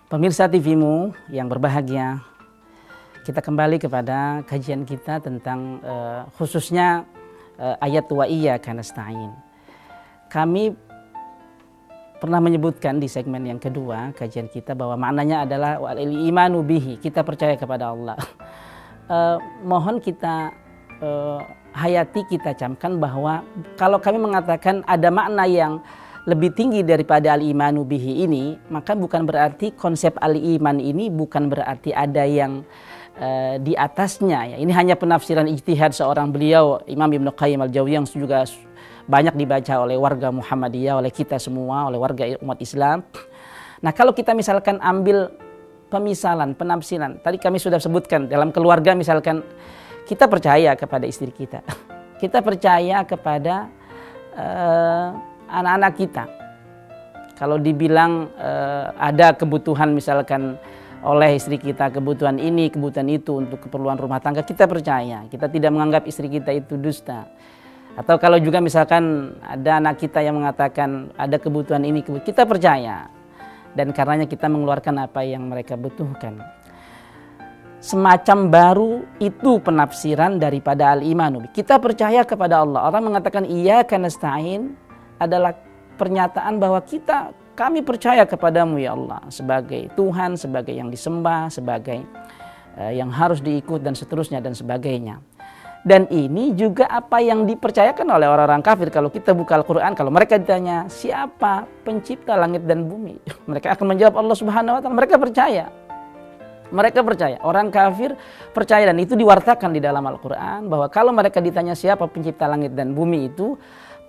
Pemirsa TVmu yang berbahagia, kita kembali kepada kajian kita tentang khususnya ayat wa iyyaka nasta'in. Kami pernah menyebutkan di segmen yang kedua kajian kita bahwa maknanya adalah wal imanu bihi, kita percaya kepada Allah. Mohon kita hayati, kita camkan bahwa kalau kami mengatakan ada makna yang lebih tinggi daripada al-imanu bihi ini, maka bukan berarti konsep al-iman ini bukan berarti ada yang di atasnya. Ya. Ini hanya penafsiran ijtihad seorang beliau, Imam Ibnu Qayyim al-Jauziyah, yang juga banyak dibaca oleh warga Muhammadiyah, oleh kita semua, oleh warga umat Islam. Nah, kalau kita misalkan ambil pemisalan, penafsiran, tadi kami sudah sebutkan dalam keluarga, misalkan kita percaya kepada istri kita, kita percaya kepada anak-anak kita. Kalau dibilang ada kebutuhan misalkan oleh istri kita, kebutuhan ini, kebutuhan itu untuk keperluan rumah tangga, kita percaya. Kita tidak menganggap istri kita itu dusta. Atau kalau juga misalkan ada anak kita yang mengatakan ada kebutuhan ini, kita percaya. Dan karenanya kita mengeluarkan apa yang mereka butuhkan. Semacam baru itu penafsiran daripada al-imanu. Kita percaya kepada Allah. Orang mengatakan iyyaka nasta'in adalah pernyataan bahwa kami percaya kepadamu ya Allah sebagai Tuhan, sebagai yang disembah, sebagai yang harus diikut dan seterusnya dan sebagainya. Dan ini juga apa yang dipercayakan oleh orang-orang kafir. Kalau kita buka Al-Quran, kalau mereka ditanya siapa pencipta langit dan bumi, mereka akan menjawab Allah Subhanahu wa Ta'ala. Mereka percaya. Mereka percaya, orang kafir percaya, dan itu diwartakan di dalam Al-Quran bahwa kalau mereka ditanya siapa pencipta langit dan bumi itu,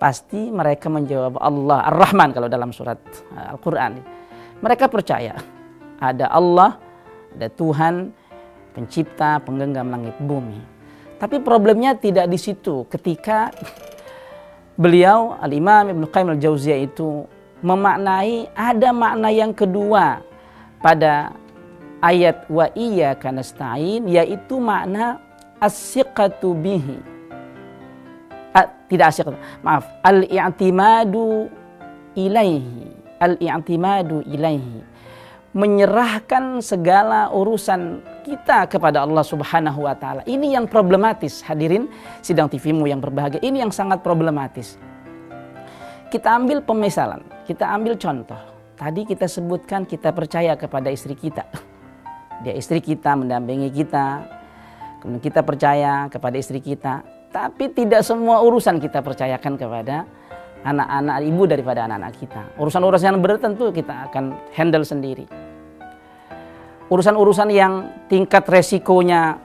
pasti mereka menjawab Allah Ar-Rahman kalau dalam surat Al-Quran. Mereka percaya ada Allah, ada Tuhan, pencipta, penggenggam langit bumi. Tapi problemnya tidak di situ. Ketika beliau Al-Imam Ibnu Qayyim al-Jauziyah itu memaknai ada makna yang kedua pada ayat wa iyyaka nasta'in, yaitu makna as-siqatu bihi. Tidak asyik, maaf, al-i'timadu ilaihi, al-i'timadu ilaihi, menyerahkan segala urusan kita kepada Allah Subhanahu wa Ta'ala. Ini yang problematis, hadirin sidang TVmu yang berbahagia, ini yang sangat problematis. Kita ambil pemisalan, kita ambil contoh. Tadi kita sebutkan kita percaya kepada istri kita. Dia istri kita, mendampingi kita. Kemudian kita percaya kepada istri kita. Tapi tidak semua urusan kita percayakan kepada anak-anak, ibu daripada anak-anak kita. Urusan-urusan yang berat tentu kita akan handle sendiri. Urusan-urusan yang tingkat resikonya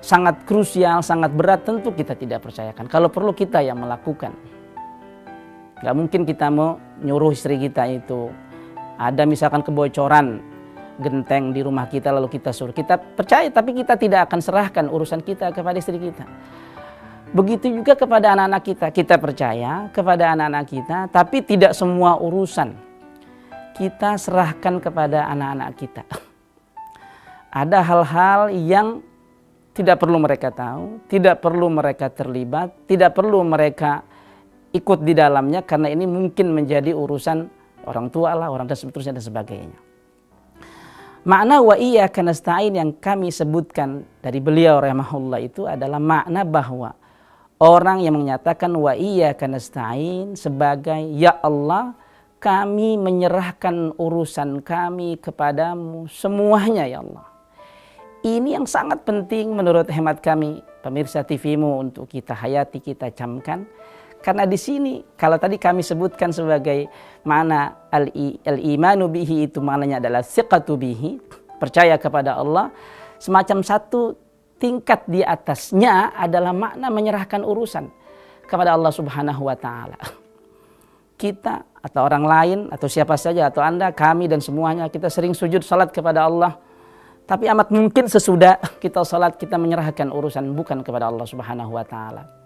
sangat krusial, sangat berat, tentu kita tidak percayakan. Kalau perlu kita yang melakukan. Gak mungkin kita mau nyuruh istri kita itu. Ada misalkan kebocoran genteng di rumah kita lalu kita suruh. Kita percaya tapi kita tidak akan serahkan urusan kita kepada istri kita. Begitu juga kepada anak-anak kita. Kita percaya kepada anak-anak kita, tapi tidak semua urusan kita serahkan kepada anak-anak kita. Ada hal-hal yang tidak perlu mereka tahu, tidak perlu mereka terlibat, tidak perlu mereka ikut di dalamnya, karena ini mungkin menjadi urusan orang tua lah, orang dan seterusnya dan sebagainya. Makna wa iyyaka nasta'in yang kami sebutkan dari beliau rahimahullah itu adalah makna bahwa orang yang menyatakan wa iyyaka nasta'in sebagai ya Allah, kami menyerahkan urusan kami kepadamu semuanya ya Allah. Ini yang sangat penting menurut hemat kami, pemirsa TVmu, untuk kita hayati, kita camkan. Karena di sini kalau tadi kami sebutkan sebagai mana al-imanu bihi itu maknanya adalah siqatu bihi, percaya kepada Allah, semacam satu tingkat di atasnya adalah makna menyerahkan urusan kepada Allah Subhanahu wa Ta'ala. Kita atau orang lain atau siapa saja atau Anda, kami dan semuanya, kita sering sujud salat kepada Allah. Tapi amat mungkin sesudah kita salat kita menyerahkan urusan bukan kepada Allah Subhanahu wa Ta'ala.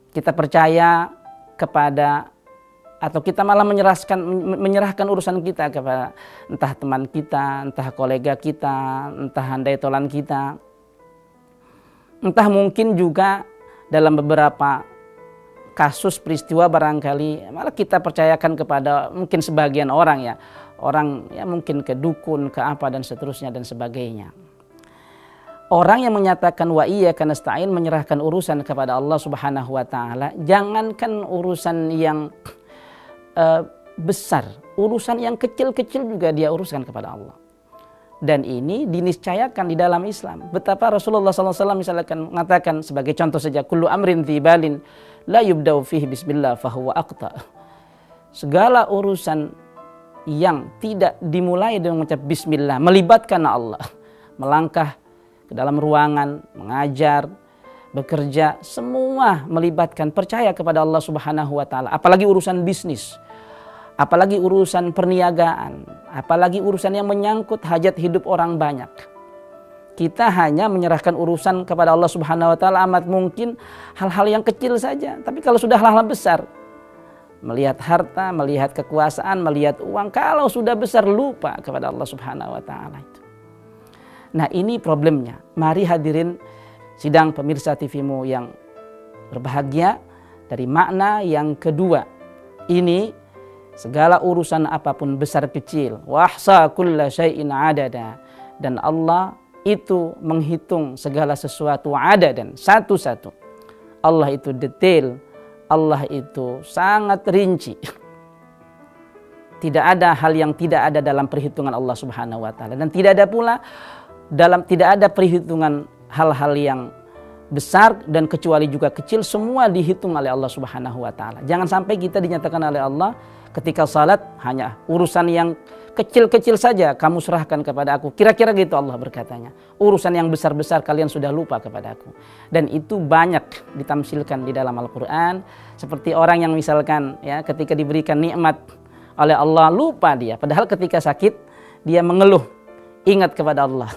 Kita percaya kepada atau kita malah menyerahkan urusan kita kepada entah teman kita, entah kolega kita, entah handai tolan kita. Entah mungkin juga dalam beberapa kasus peristiwa barangkali malah kita percayakan kepada mungkin sebagian orang ya. orang ya mungkin ke dukun, ke apa dan seterusnya dan sebagainya. Orang yang menyatakan wa iyyaka nasta'in, menyerahkan urusan kepada Allah Subhanahu wa taala, jangankan urusan yang besar, urusan yang kecil-kecil juga dia uruskan kepada Allah. Dan ini diniscayakan di dalam Islam. Betapa Rasulullah SAW misalkan mengatakan sebagai contoh saja, kullu amrin dzibalin la yubda'u fihi bismillah fahuwa aqta. Segala urusan yang tidak dimulai dengan mengucap bismillah, melibatkan Allah, melangkah ke dalam ruangan, mengajar, bekerja, semua melibatkan percaya kepada Allah Subhanahu wa taala. Apalagi urusan bisnis, apalagi urusan perniagaan, apalagi urusan yang menyangkut hajat hidup orang banyak. Kita hanya menyerahkan urusan kepada Allah Subhanahu wa taala amat mungkin hal-hal yang kecil saja. Tapi kalau sudah hal-hal besar, melihat harta, melihat kekuasaan, melihat uang, kalau sudah besar lupa kepada Allah Subhanahu wa taala itu. Nah, ini problemnya. Mari hadirin sidang pemirsa TV-mu yang berbahagia, dari makna yang kedua. Ini segala urusan apapun besar kecil, wahsa kulla syai'in adada, dan Allah itu menghitung segala sesuatu adadan, satu-satu. Allah itu detail, Allah itu sangat rinci. Tidak ada hal yang tidak ada dalam perhitungan Allah Subhanahu wa taala, dan tidak ada pula tidak ada perhitungan hal-hal yang besar dan kecuali juga kecil, semua dihitung oleh Allah Subhanahu wa taala. Jangan sampai kita dinyatakan oleh Allah ketika salat hanya urusan yang kecil-kecil saja kamu serahkan kepada aku. Kira-kira gitu Allah berkatanya. Urusan yang besar-besar kalian sudah lupa kepada aku. Dan itu banyak ditamsilkan di dalam Al-Qur'an, seperti orang yang misalkan ya ketika diberikan nikmat oleh Allah lupa dia, padahal ketika sakit dia mengeluh, ingat kepada Allah.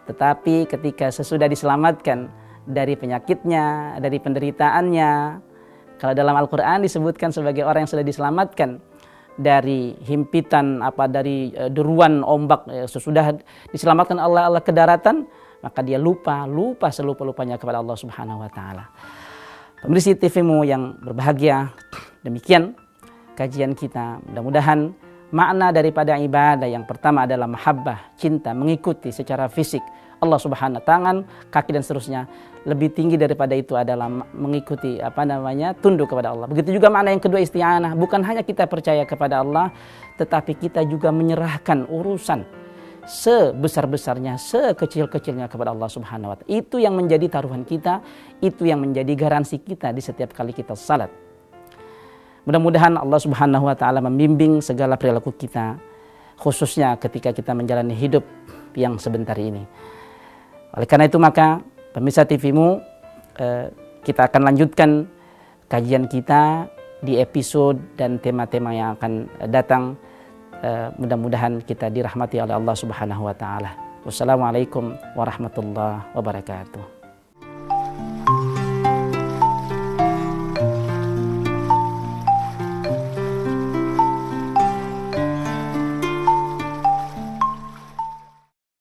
Tetapi ketika sesudah diselamatkan dari penyakitnya, dari penderitaannya, kalau dalam Al-Quran disebutkan sebagai orang yang sudah diselamatkan dari himpitan, dari deruan ombak, sesudah diselamatkan Allah ke daratan, maka dia lupa selupa-lupanya kepada Allah Subhanahu wa taala. Pemirsa TV-mu yang berbahagia, demikian kajian kita. Mudah-mudahan makna daripada ibadah yang pertama adalah mahabbah, cinta, mengikuti secara fisik Allah Subhanahu wa taala, tangan, kaki dan seterusnya. Lebih tinggi daripada itu adalah mengikuti tunduk kepada Allah. Begitu juga makna yang kedua isti'anah, bukan hanya kita percaya kepada Allah, tetapi kita juga menyerahkan urusan sebesar-besarnya, sekecil-kecilnya kepada Allah Subhanahu wa taala. Itu yang menjadi taruhan kita, itu yang menjadi garansi kita di setiap kali kita salat. Mudah-mudahan Allah Subhanahu wa taala membimbing segala perilaku kita, khususnya ketika kita menjalani hidup yang sebentar ini. Oleh karena itu maka pemirsa TV-mu, kita akan lanjutkan kajian kita di episode dan tema-tema yang akan datang. Mudah-mudahan kita dirahmati oleh Allah Subhanahu wa taala. Wassalamualaikum warahmatullahi wabarakatuh.